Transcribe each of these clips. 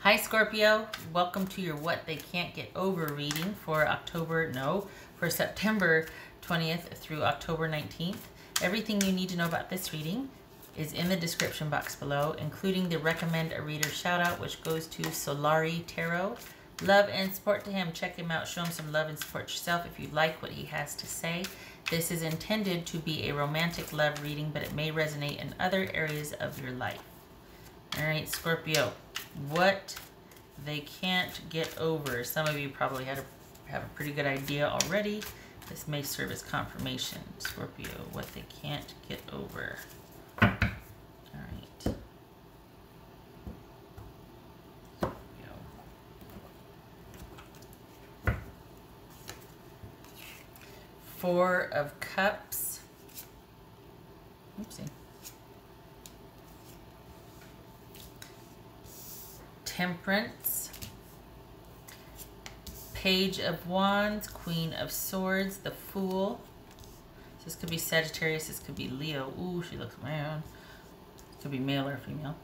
Hi Scorpio, welcome to your What They Can't Get Over reading for September 20th through October 19th. Everything you need to know about this reading is in the description box below, including the Recommend a Reader shout out, which goes to Solari Tarot. Love and support to him. Check him out. Show him some love and support yourself if you like what he has to say. This is intended to be a romantic love reading, but it may resonate in other areas of your life. All right, Scorpio, what they can't get over. Some of you probably have a pretty good idea already. This may serve as confirmation. Scorpio, what they can't get over. All right. Scorpio. Four of Cups. Oopsie. Temperance, Page of Wands, Queen of Swords, the Fool. This could be Sagittarius, this could be Leo. Ooh, she looks man. Could be male or female.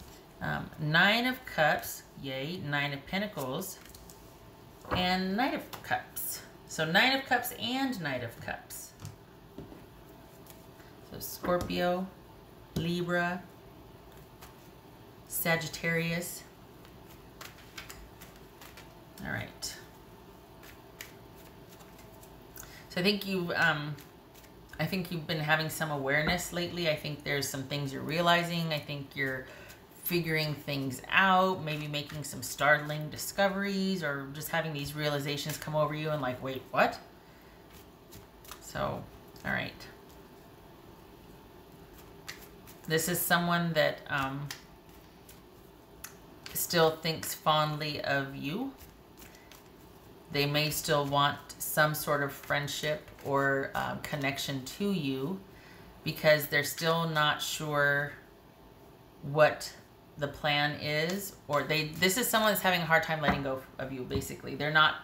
Nine of Cups, yay. Nine of Pentacles, and Knight of Cups. So Nine of Cups and Knight of Cups. So Scorpio, Libra, Sagittarius. All right. So I think you've been having some awareness lately. I think there's some things you're realizing. I think you're figuring things out, maybe making some startling discoveries or just having these realizations come over you and like, wait, what? So, all right. This is someone that still thinks fondly of you. They may still want some sort of friendship or connection to you because they're still not sure what the plan is, or this is someone that's having a hard time letting go of you. Basically, they're not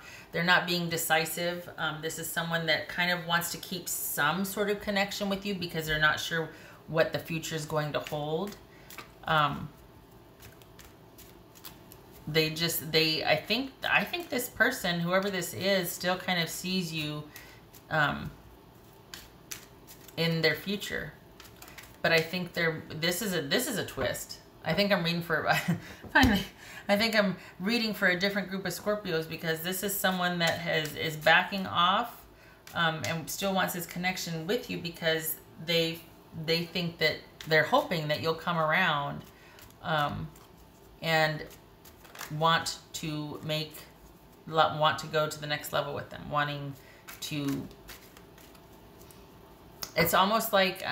being decisive. This is someone that kind of wants to keep some sort of connection with you because they're not sure what the future is going to hold. I think this person, whoever this is, still kind of sees you in their future. But I think this is a twist. I think I'm reading for finally I think I'm reading for a different group of Scorpios, because this is someone that is backing off and still wants this connection with you because they think that they're hoping that you'll come around and want to go to the next level with them, wanting to, it's almost like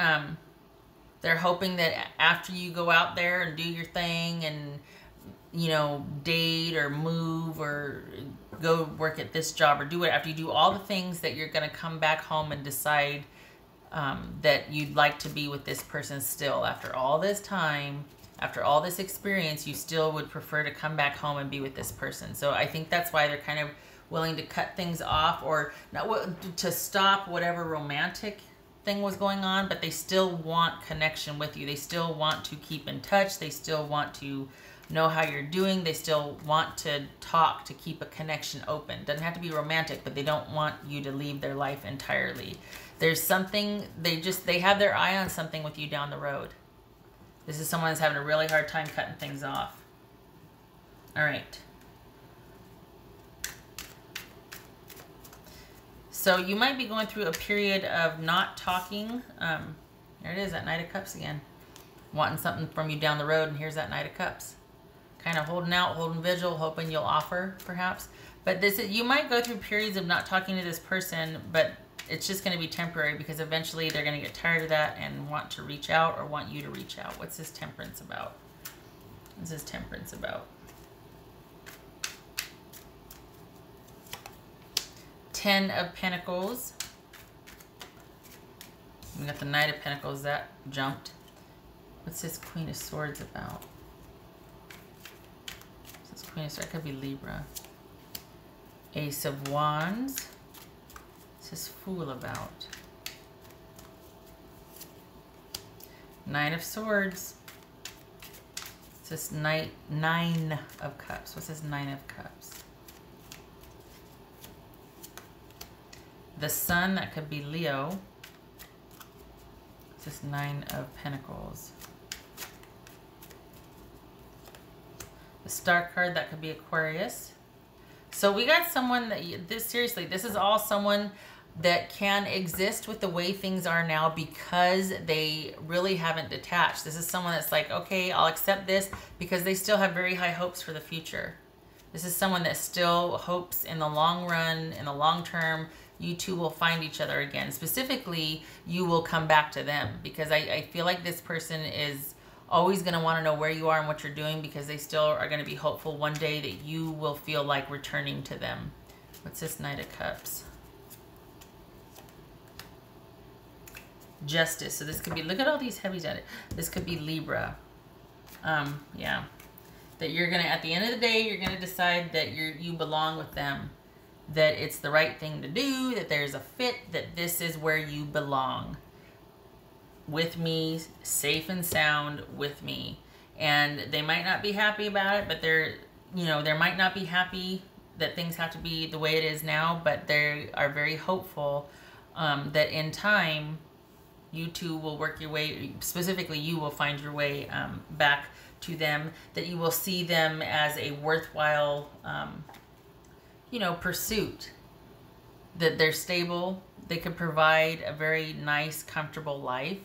they're hoping that after you go out there and do your thing and, you know, date or move or go work at this job or do it, after you do all the things, that you're going to come back home and decide that you'd like to be with this person still. After all this time, after all this experience, you still would prefer to come back home and be with this person. So I think that's why they're kind of willing to cut things off, or not to stop whatever romantic thing was going on, but they still want connection with you. They still want to keep in touch. They still want to know how you're doing. They still want to talk, to keep a connection open. Doesn't have to be romantic, but they don't want you to leave their life entirely. There's something, they have their eye on something with you down the road. This is someone that's having a really hard time cutting things off. All right. So you might be going through a period of not talking. There it is, that Knight of Cups again. Wanting something from you down the road, and here's that Knight of Cups. Kind of holding out, holding vigil, hoping you'll offer, perhaps. But you might go through periods of not talking to this person, but it's just going to be temporary, because eventually they're going to get tired of that and want to reach out, or want you to reach out. What's this Temperance about? What's this Temperance about? Ten of Pentacles. We got the Knight of Pentacles, that jumped. What's this Queen of Swords about? This Queen of Swords, could be Libra. Ace of Wands. What's this Fool about? Nine of Swords. What's this Nine of Cups? What's this Nine of Cups? The Sun, that could be Leo. What's this Nine of Pentacles? The Star card, that could be Aquarius. So we got someone that, seriously, this is all someone that can exist with the way things are now because they really haven't detached. This is someone that's like, okay, I'll accept this because they still have very high hopes for the future. This is someone that still hopes in the long run, in the long term, you two will find each other again. Specifically, you will come back to them, because I feel like this person is always going to want to know where you are and what you're doing, because they still are going to be hopeful one day that you will feel like returning to them. What's this Knight of Cups? Justice. So this could be, look at all these heavies at it. This could be Libra. Yeah. That you're going to, at the end of the day, you're going to decide that you belong with them. That it's the right thing to do, that there's a fit, that this is where you belong. With me, safe and sound with me. And they might not be happy about it, but they're, you know, they might not be happy that things have to be the way it is now, but they are very hopeful that in time, you two will work your way, specifically you will find your way back to them, that you will see them as a worthwhile, you know, pursuit, that they're stable, they could provide a very nice, comfortable life,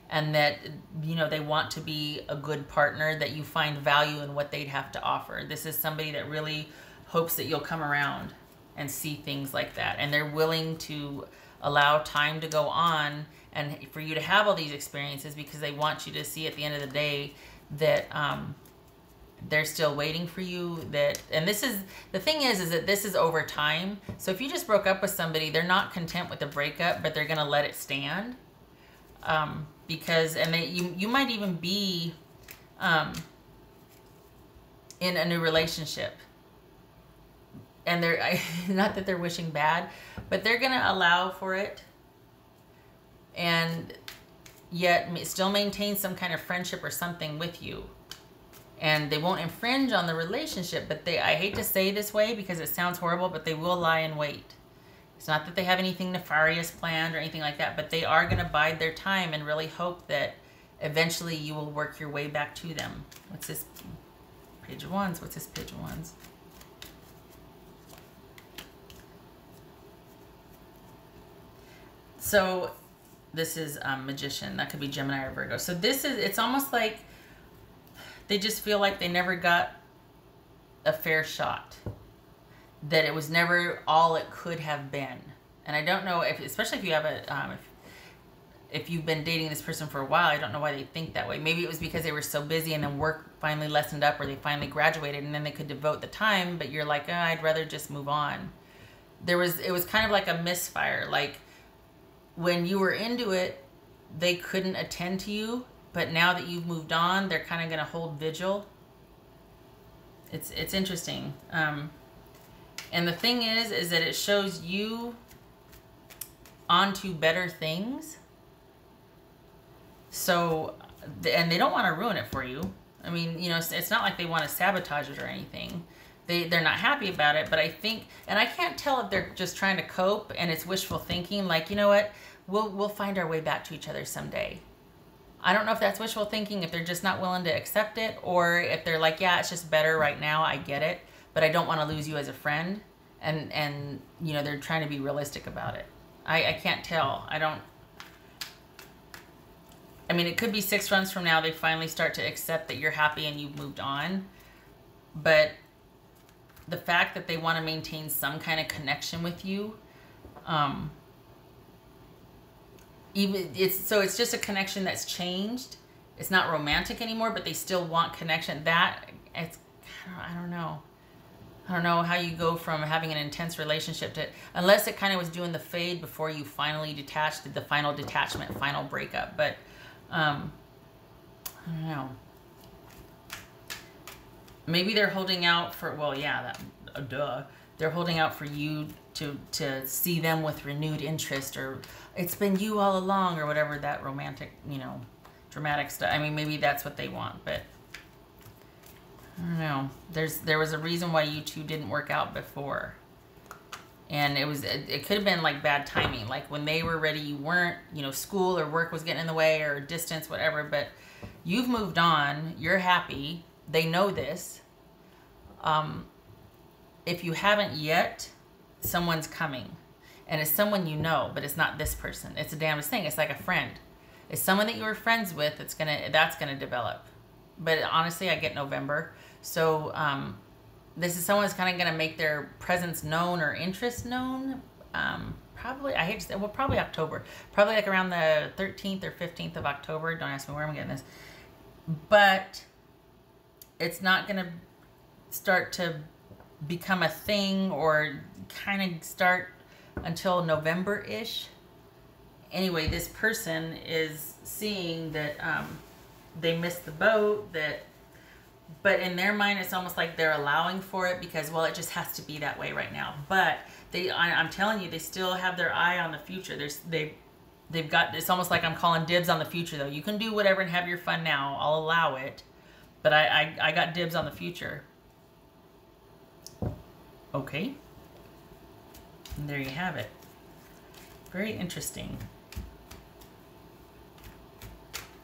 and that, you know, they want to be a good partner, that you find value in what they'd have to offer. This is somebody that really hopes that you'll come around and see things like that, and they're willing to allow time to go on and for you to have all these experiences, because they want you to see at the end of the day that they're still waiting for you. That, and this is, the thing is that this is over time. So if you just broke up with somebody, they're not content with the breakup, but they're going to let it stand. Because, and you might even be in a new relationship. And they're, not that they're wishing bad, but they're going to allow for it. And yet still maintain some kind of friendship or something with you. And they won't infringe on the relationship, but I hate to say this way because it sounds horrible, but they will lie in wait. It's not that they have anything nefarious planned or anything like that, but they are going to bide their time and really hope that eventually you will work your way back to them. What's this Page of Wands? What's this Page of Wands? So this is Magician. That could be Gemini or Virgo. So this is, it's almost like they just feel like they never got a fair shot. That it was never all it could have been. And I don't know if, especially if you have a, if you've been dating this person for a while, I don't know why they think that way. Maybe it was because they were so busy and then work finally lessened up, or they finally graduated and then they could devote the time, but you're like, oh, I'd rather just move on. It was kind of like a misfire. Like, when you were into it, they couldn't attend to you, but now that you've moved on, they're kind of going to hold vigil. It's interesting. And the thing is that it shows you onto better things. So, and they don't want to ruin it for you. I mean, you know, it's not like they want to sabotage it or anything. They're not happy about it, but I think, and I can't tell if they're just trying to cope and it's wishful thinking, like, you know what, we'll find our way back to each other someday. I don't know if that's wishful thinking, if they're just not willing to accept it, or if they're like, yeah, it's just better right now, I get it, but I don't want to lose you as a friend, and you know, they're trying to be realistic about it. I can't tell. I mean, it could be 6 months from now they finally start to accept that you're happy and you've moved on, but the fact that they want to maintain some kind of connection with you, it's just a connection that's changed. It's not romantic anymore, but they still want connection. I don't know how you go from having an intense relationship to, unless it kind of was doing the fade before you finally detached, did the final detachment, final breakup. But I don't know. Maybe they're holding out for, well, yeah, duh. They're holding out for you to see them with renewed interest, or it's been you all along, or whatever that romantic, you know, dramatic stuff. I mean, maybe that's what they want, but don't know. There was a reason why you two didn't work out before. And it could have been like bad timing. Like when they were ready, you weren't, you know, school or work was getting in the way or distance, whatever. But you've moved on. You're happy. They know this. If you haven't yet, someone's coming. And it's someone you know, but it's not this person. It's the damnedest thing. It's like a friend. It's someone that you were friends with that's gonna develop. But honestly, I get November. So this is someone that's kind of going to make their presence known or interest known. Probably, I hate to say, well, probably October. Probably like around the 13th or 15th of October. Don't ask me where I'm getting this. But it's not going to start to become a thing or kind of start until November-ish. Anyway, this person is seeing that they missed the boat, but in their mind, it's almost like they're allowing for it because, well, it just has to be that way right now. But I'm telling you, they still have their eye on the future. They've got, it's almost like I'm calling dibs on the future, though. You can do whatever and have your fun now. I'll allow it. But I got dibs on the future. Okay. And there you have it. Very interesting.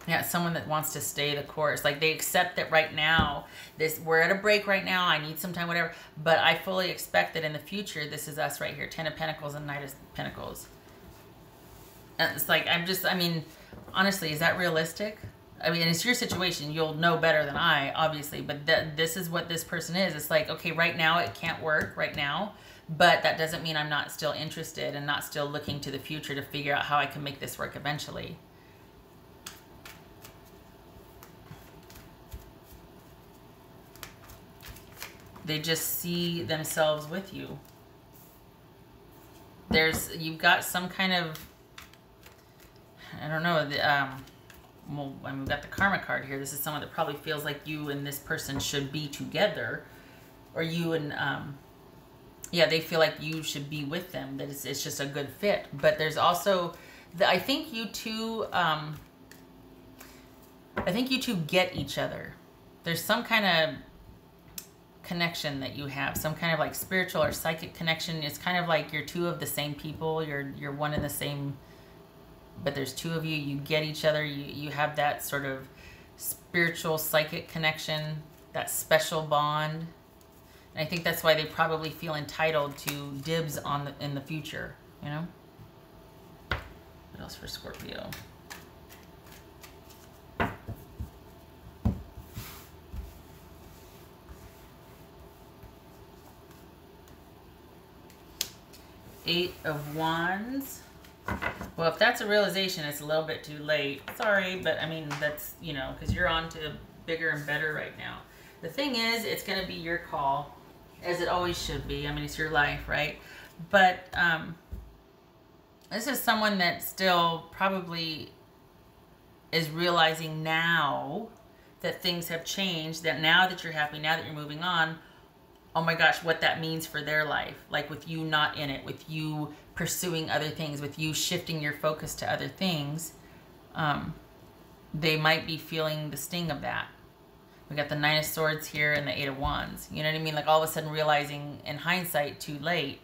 Yeah, someone that wants to stay the course. Like they accept that right now, we're at a break right now. I need some time, whatever. But I fully expect that in the future, this is us right here. 10 of Pentacles and Knight of Pentacles. And it's like, I mean, honestly, is that realistic? I mean, it's your situation. You'll know better than I, obviously. But this is what this person is. It's like, okay, right now it can't work right now. But that doesn't mean I'm not still interested and not still looking to the future to figure out how I can make this work eventually. They just see themselves with you. You've got some kind of, I don't know, well, I mean, we've got the Karma card here. This is someone that probably feels like you and this person should be together. Or you and, yeah, they feel like you should be with them. That it's just a good fit. But there's also, I think you two get each other. There's some kind of connection that you have, some kind of like spiritual or psychic connection. It's kind of like you're two of the same people. You're one and the same, but there's two of you. You get each other. You have that sort of spiritual psychic connection, that special bond. And I think that's why they probably feel entitled to dibs on in the future, you know? What else for Scorpio? Eight of Wands. Well, if that's a realization, it's a little bit too late. Sorry, but I mean, that's, you know, because you're on to bigger and better right now. The thing is, it's going to be your call, as it always should be. I mean, it's your life, right? But this is someone that still probably is realizing now that things have changed, that now that you're happy, now that you're moving on, oh my gosh, what that means for their life. Like with you not in it, with you pursuing other things, with you shifting your focus to other things. They might be feeling the sting of that. We got the Nine of Swords here and the Eight of Wands. You know what I mean? Like all of a sudden realizing in hindsight too late.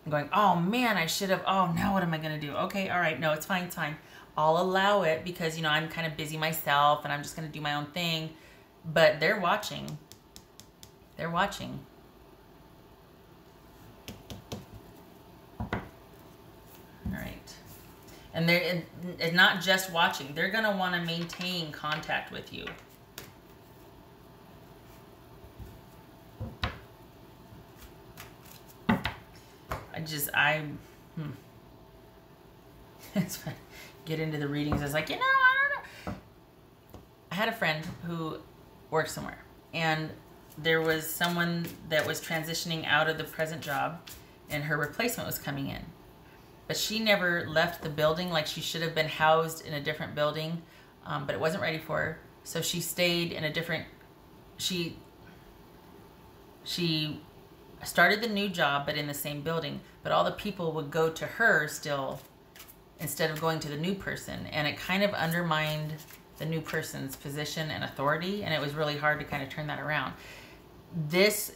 Going, oh man, I should have, oh, now what am I going to do? Okay, all right, no, it's fine, it's fine. I'll allow it because, you know, I'm kind of busy myself and I'm just going to do my own thing. But they're watching. They're watching. All right. And they're not just watching. They're going to want to maintain contact with you. Get into the readings. I was like, you know, I don't know. I had a friend who worked somewhere. And there was someone that was transitioning out of the present job and her replacement was coming in. But she never left the building. Like she should have been housed in a different building, but it wasn't ready for her. So she stayed in a different, she started the new job, but in the same building. But all the people would go to her still instead of going to the new person. And it kind of undermined the new person's position and authority, and it was really hard to kind of turn that around. This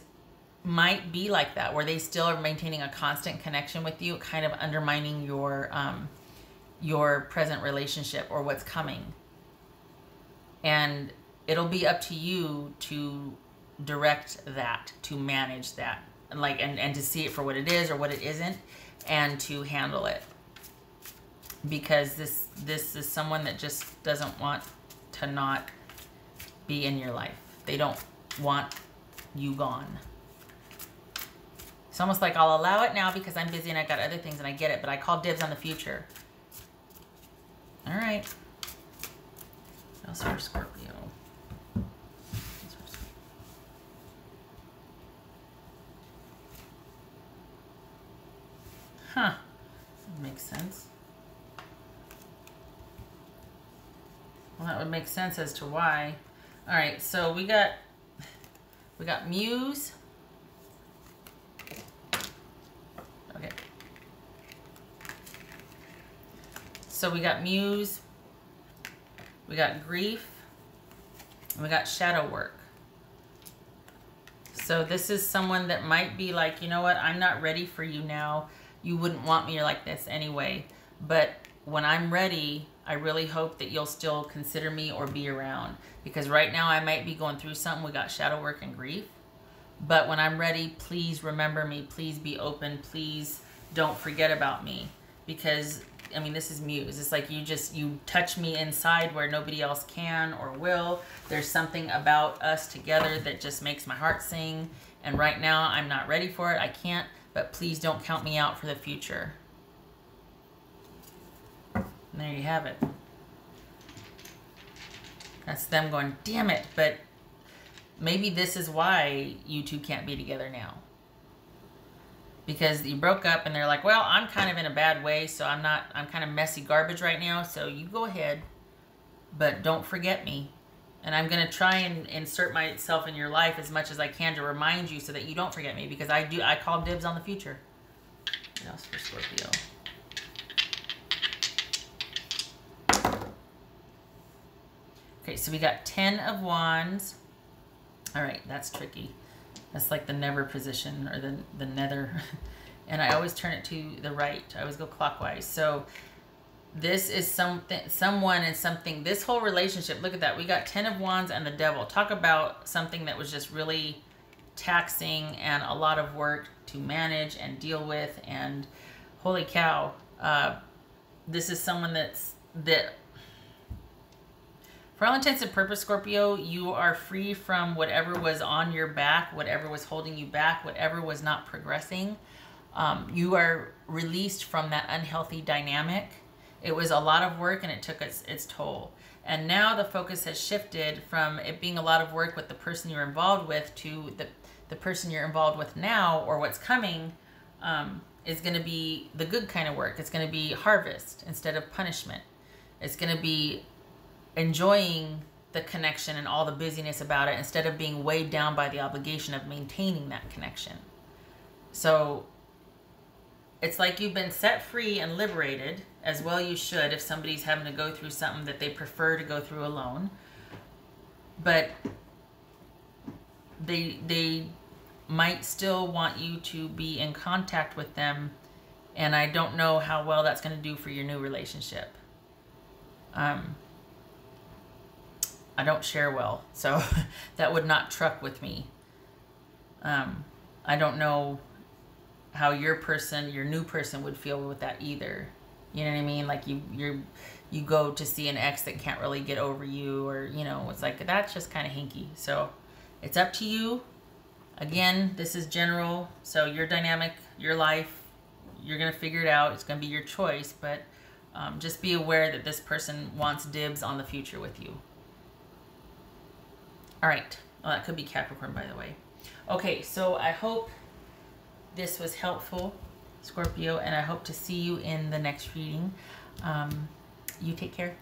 might be like that, where they still are maintaining a constant connection with you, kind of undermining your present relationship or what's coming. And it'll be up to you to direct that, to manage that, and to see it for what it is or what it isn't, and to handle it. Because this is someone that just doesn't want to not be in your life. They don't want you gone. It's almost like I'll allow it now because I'm busy and I got other things and I get it, but I call dibs on the future. All right. What else for Scorpio? Huh. That makes sense. Well, that would make sense as to why. All right, so we got Muse. Okay. So we got Muse, we got Grief, and we got Shadow Work. So this is someone that might be like, you know what, I'm not ready for you now. You wouldn't want me like this anyway. But when I'm ready, I really hope that you'll still consider me or be around. Because right now I might be going through something. We got Shadow Work and Grief. But when I'm ready, please remember me. Please be open. Please don't forget about me. Because, I mean, this is Muse. It's like you touch me inside where nobody else can or will. There's something about us together that just makes my heart sing. And right now I'm not ready for it. I can't. But please don't count me out for the future. And there you have it. That's them going, damn it. But maybe this is why you two can't be together now. Because you broke up and they're like, well, I'm kind of in a bad way, so I'm kind of messy garbage right now, so you go ahead. But don't forget me. And I'm going to try and insert myself in your life as much as I can to remind you so that you don't forget me. Because I call dibs on the future. What else for Scorpio? Okay, so we got 10 of Wands. All right, that's tricky. That's like the never position, or the nether. And I always turn it to the right. I always go clockwise. So this is someone and something. This whole relationship, look at that. We got 10 of Wands and the Devil. Talk about something that was just really taxing and a lot of work to manage and deal with. And holy cow, this is someone that for all intents and purposes, Scorpio, you are free from whatever was on your back, whatever was holding you back, whatever was not progressing. You are released from that unhealthy dynamic. It was a lot of work and it took its toll. And now the focus has shifted from it being a lot of work with the person you're involved with to the person you're involved with now, or what's coming, is going to be the good kind of work. It's going to be harvest instead of punishment. It's going to be enjoying the connection and all the busyness about it instead of being weighed down by the obligation of maintaining that connection. So it's like you've been set free and liberated, as well you should if somebody's having to go through something that they prefer to go through alone. But they might still want you to be in contact with them, and I don't know how well that's going to do for your new relationship. I don't share well, so that would not truck with me. I don't know how your new person would feel with that either. You know what I mean? Like you go to see an ex that can't really get over you, or, you know, it's like, that's just kind of hinky. So it's up to you. Again, this is general. So your dynamic, your life, you're going to figure it out. It's going to be your choice, but just be aware that this person wants dibs on the future with you. All right. Well, that could be Capricorn, by the way. Okay, so I hope this was helpful, Scorpio, and I hope to see you in the next reading. You take care.